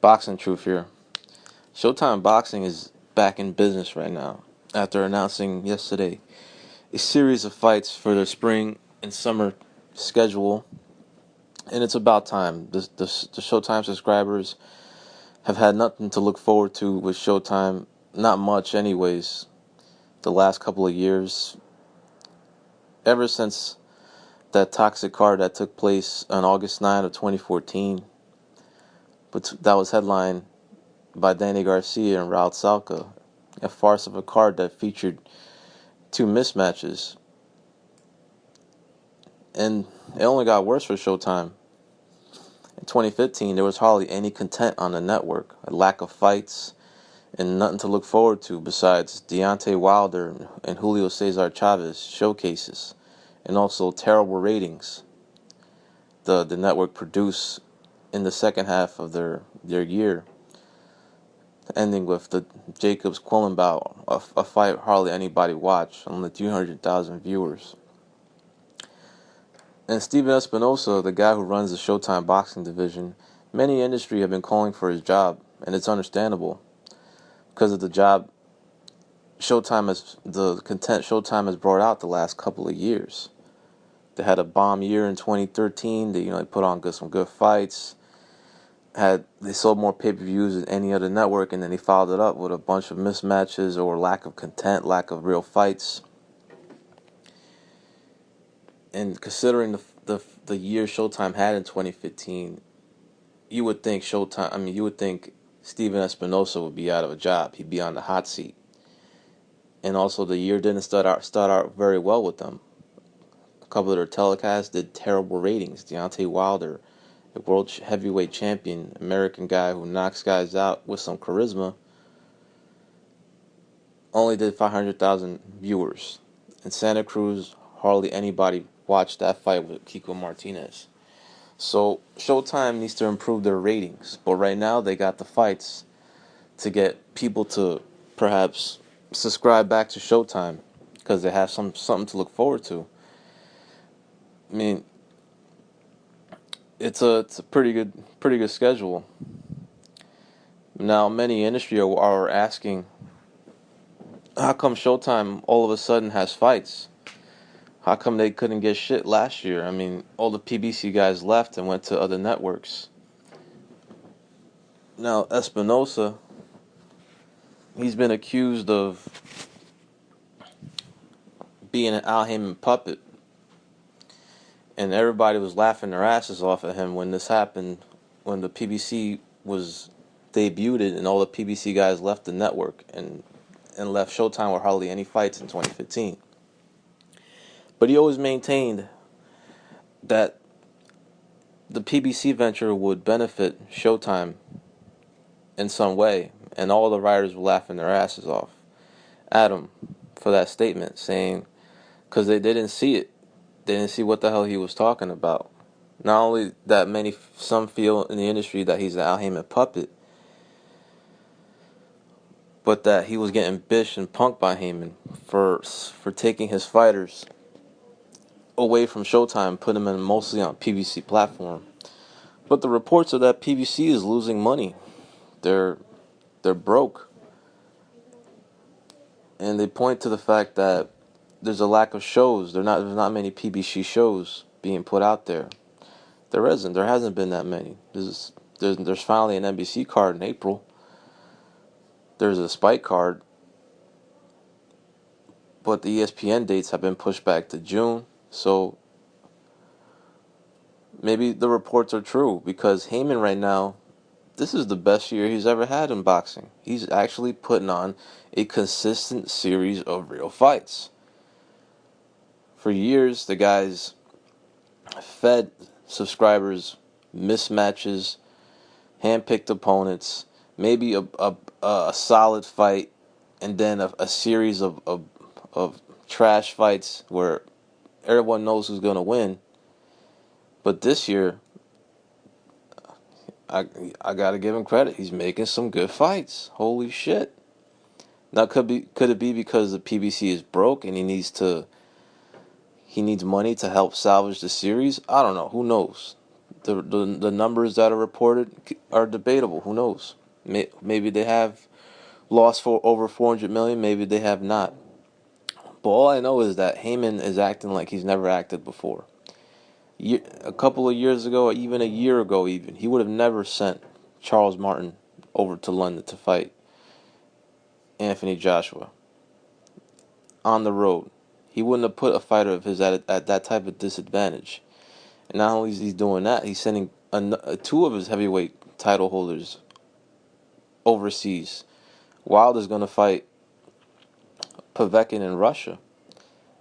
Boxing Truth here. Showtime Boxing is back in business right now after announcing yesterday a series of fights for their spring and summer schedule, and it's about time. The Showtime subscribers have had nothing to look forward to with Showtime, not much, anyways, the last couple of years. Ever since that toxic card that took place on August 9 of 2014, but that was headlined by Danny Garcia and Raul Salka, a farce of a card that featured two mismatches. And it only got worse for Showtime. In 2015, there was hardly any content on the network, a lack of fights, and nothing to look forward to besides Deontay Wilder and Julio Cesar Chavez showcases, and also terrible ratings the network produced in the second half of their year, ending with the Jacobs Quillen bout, a fight hardly anybody watched, only 300,000 viewers. And Steven Espinosa, the guy who runs the Showtime boxing division, many in the industry have been calling for his job, and it's understandable because of the content Showtime has brought out the last couple of years. They had a bomb year in 2013. They put on some good fights. They sold more pay-per-views than any other network, and then they followed it up with a bunch of mismatches or lack of content, lack of real fights. And considering the year Showtime had in 2015, you would think Steven Espinosa would be out of a job. He'd be on the hot seat. And also, the year didn't start out very well with them. A couple of their telecasts did terrible ratings. Deontay Wilder, a world heavyweight champion, American guy who knocks guys out with some charisma, only did 500,000 viewers. In Santa Cruz, hardly anybody watched that fight with Kiko Martinez. So Showtime needs to improve their ratings, but right now they got the fights to get people to perhaps subscribe back to Showtime because they have something to look forward to. I mean, it's a pretty good schedule. Now, many industry are asking, how come Showtime all of a sudden has fights? How come they couldn't get shit last year? I mean, all the PBC guys left and went to other networks. Now, Espinosa, he's been accused of being an Al Heyman puppet. And everybody was laughing their asses off at him when this happened, when the PBC was debuted and all the PBC guys left the network and left Showtime with hardly any fights in 2015. But he always maintained that the PBC venture would benefit Showtime in some way, and all the writers were laughing their asses off at him for that statement, saying, because they didn't see it. They didn't see what the hell he was talking about. Not only that some feel in the industry that he's an Al Heyman puppet, but that he was getting bished and punked by Heyman for taking his fighters away from Showtime, putting them mostly on PBC platform. But the reports are that PBC is losing money. They're broke. And they point to the fact that there's a lack of shows. There's not many PBC shows being put out there. There hasn't been that many. There's finally an NBC card in April. There's a Spike card, but the ESPN dates have been pushed back to June. So maybe the reports are true, because Heyman right now, this is the best year he's ever had in boxing. He's actually putting on a consistent series of real fights. For years, the guys fed subscribers mismatches, handpicked opponents, maybe a solid fight, and then a series of trash fights where everyone knows who's going to win. But this year, I got to give him credit. He's making some good fights. Holy shit. Now, could it be because the PBC is broke and he needs money to help salvage the series? I don't know. Who knows? The numbers that are reported are debatable. Who knows? Maybe they have lost for over 400 million. Maybe they have not. But all I know is that Heyman is acting like he's never acted before. A couple of years ago, or even a year ago, even he would have never sent Charles Martin over to London to fight Anthony Joshua on the road. He wouldn't have put a fighter of his at that type of disadvantage. And not only is he doing that, he's sending two of his heavyweight title holders overseas. Wilder's going to fight Povetkin in Russia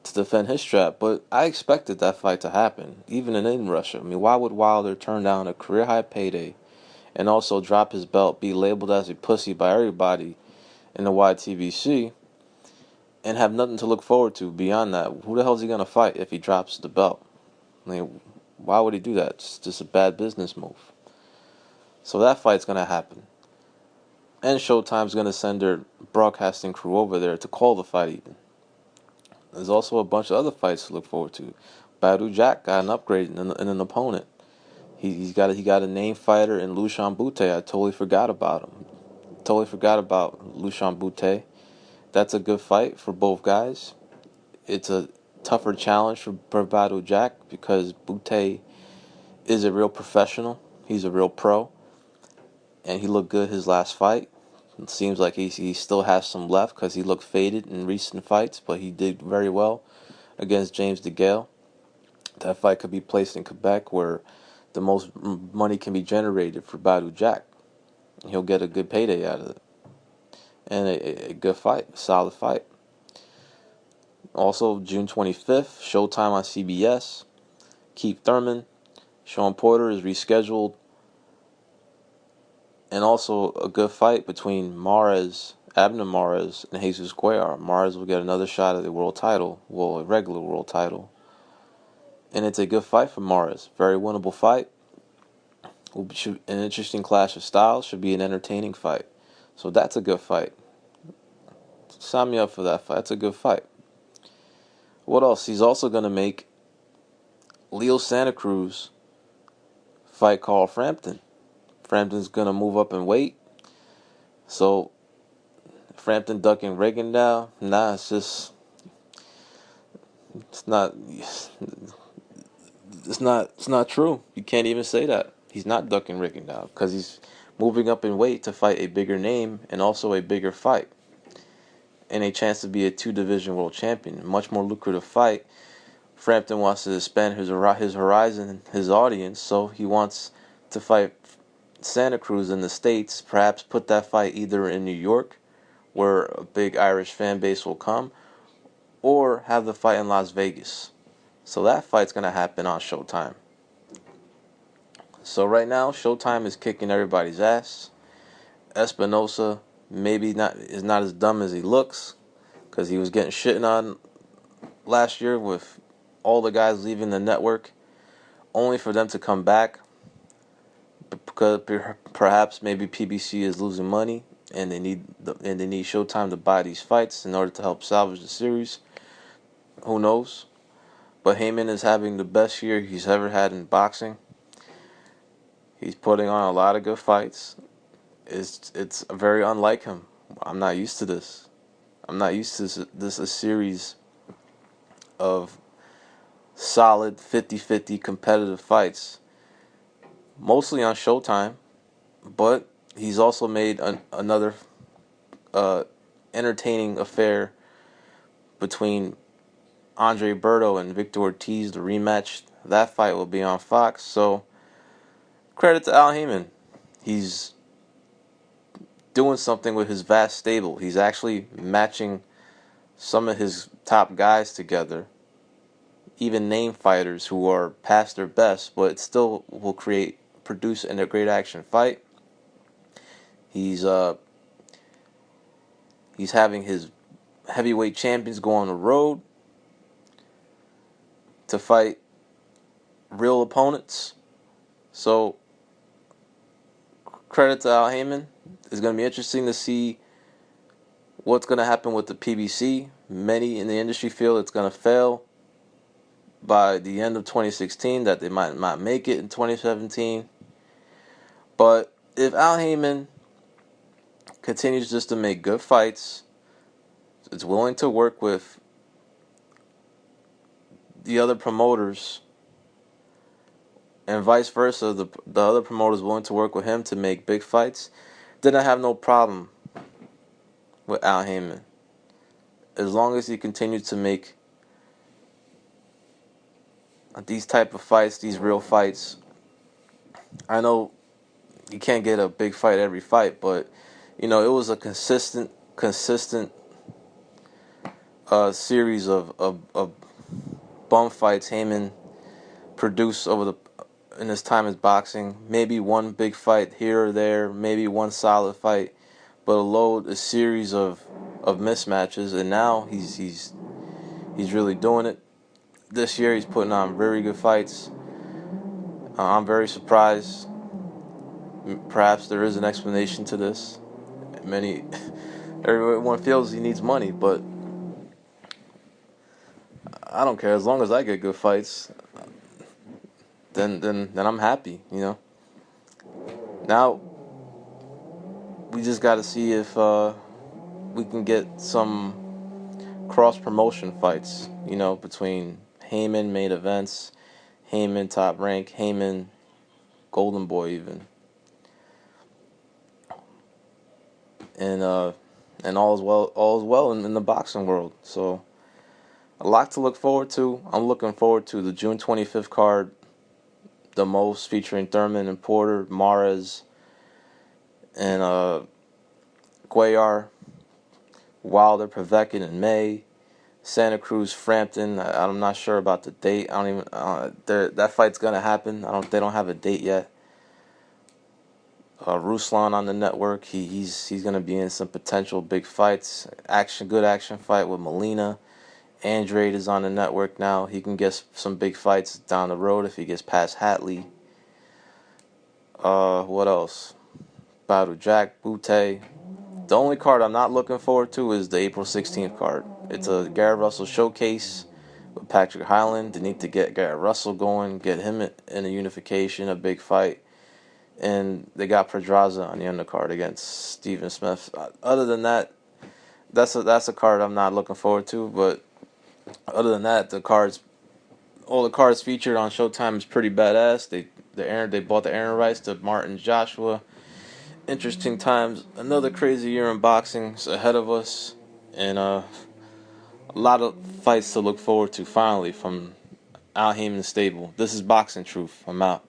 to defend his strap, but I expected that fight to happen, even in Russia. I mean, why would Wilder turn down a career-high payday and also drop his belt, be labeled as a pussy by everybody in the YTBC, and have nothing to look forward to beyond that? Who the hell is he going to fight if he drops the belt? I mean, why would he do that? It's just a bad business move. So that fight's going to happen. And Showtime's going to send their broadcasting crew over there to call the fight even. There's also a bunch of other fights to look forward to. Badou Jack got an upgrade and an opponent. He got a named fighter in Lushan Butte. I totally forgot about him. Totally forgot about Lushan Butte. That's a good fight for both guys. It's a tougher challenge for Badou Jack because Butte is a real professional. He's a real pro. And he looked good his last fight. It seems like he still has some left because he looked faded in recent fights, but he did very well against James DeGale. That fight could be placed in Quebec where the most money can be generated for Badou Jack. He'll get a good payday out of it. And a good fight, a solid fight. Also, June 25th, Showtime on CBS. Keith Thurman, Sean Porter is rescheduled. And also a good fight between Abner Mares, and Jesus Cuellar. Mares will get another shot at the world title, well, a regular world title. And it's a good fight for Mares. Very winnable fight. An interesting clash of styles. Should be an entertaining fight. So that's a good fight. Sign me up for that fight. That's a good fight. What else? He's also going to make Leo Santa Cruz fight Carl Frampton. Frampton's going to move up in weight. So, Frampton ducking Reagan now? Nah, it's not true. You can't even say that. He's not ducking Reagan now because he's moving up in weight to fight a bigger name and also a bigger fight. And a chance to be a 2-division world champion. Much more lucrative fight. Frampton wants to expand his horizon, his audience, so he wants to fight Santa Cruz in the States, perhaps put that fight either in New York, where a big Irish fan base will come, or have the fight in Las Vegas. So that fight's going to happen on Showtime. So right now, Showtime is kicking everybody's ass. Espinosa is not as dumb as he looks, because he was getting shitting on last year with all the guys leaving the network, only for them to come back. Because perhaps maybe PBC is losing money and they need Showtime to buy these fights in order to help salvage the series. Who knows? But Heyman is having the best year he's ever had in boxing. He's putting on a lot of good fights. It's very unlike him. I'm not used to this. I'm not used to this a series of solid 50-50 competitive fights. Mostly on Showtime, but he's also made another entertaining affair between Andre Berto and Victor Ortiz, the rematch. That fight will be on Fox, so credit to Al Heyman. He's doing something with his vast stable. He's actually matching some of his top guys together, even name fighters who are past their best, but it still will produce a great action fight. He's having his heavyweight champions go on the road to fight real opponents. So credit to Al Heyman. It's going to be interesting to see what's going to happen with the PBC. Many in the industry feel it's going to fail. by the end of 2016 that they might not make it in 2017. But if Al Heyman continues just to make good fights, is willing to work with the other promoters, and vice versa, the other promoters willing to work with him to make big fights, then I have no problem with Al Heyman. As long as he continues to make these type of fights, these real fights. I know you can't get a big fight every fight, but it was a consistent series of bum fights Heyman produced in his time as boxing. Maybe one big fight here or there, maybe one solid fight, but a series of mismatches. And now he's really doing it. This year he's putting on very good fights. I'm very surprised. Perhaps there is an explanation to this. Everyone feels he needs money, but I don't care. As long as I get good fights, then I'm happy. Now we just got to see if we can get some cross promotion fights. Between Heyman main events, Heyman top rank, Heyman Golden Boy even, and all is well in the boxing world. So a lot to look forward to. I'm looking forward to the June 25th card, the most, featuring Thurman and Porter, Mares, and Cuellar, Wilder, Povetkin in May, Santa Cruz, Frampton. I'm not sure about the date. I don't even. That fight's gonna happen. They don't have a date yet. Ruslan on the network. He's gonna be in some potential big fights. Good action fight with Molina. Andrade is on the network now. He can get some big fights down the road if he gets past Hatley. What else? Badu Jack, Butte. The only card I'm not looking forward to is the April 16th card. It's a Garrett Russell showcase with Patrick Hyland. They need to get Garrett Russell going, get him in a unification, a big fight. And they got Pedraza on the undercard against Stephen Smith. Other than that, that's a card I'm not looking forward to. But other than that, all the cards featured on Showtime is pretty badass. They bought the Aaron rights to Martin Joshua. Interesting times. Another crazy year in boxing is ahead of us, and a lot of fights to look forward to finally from Al Heyman's stable. This is Boxing Truth. I'm out.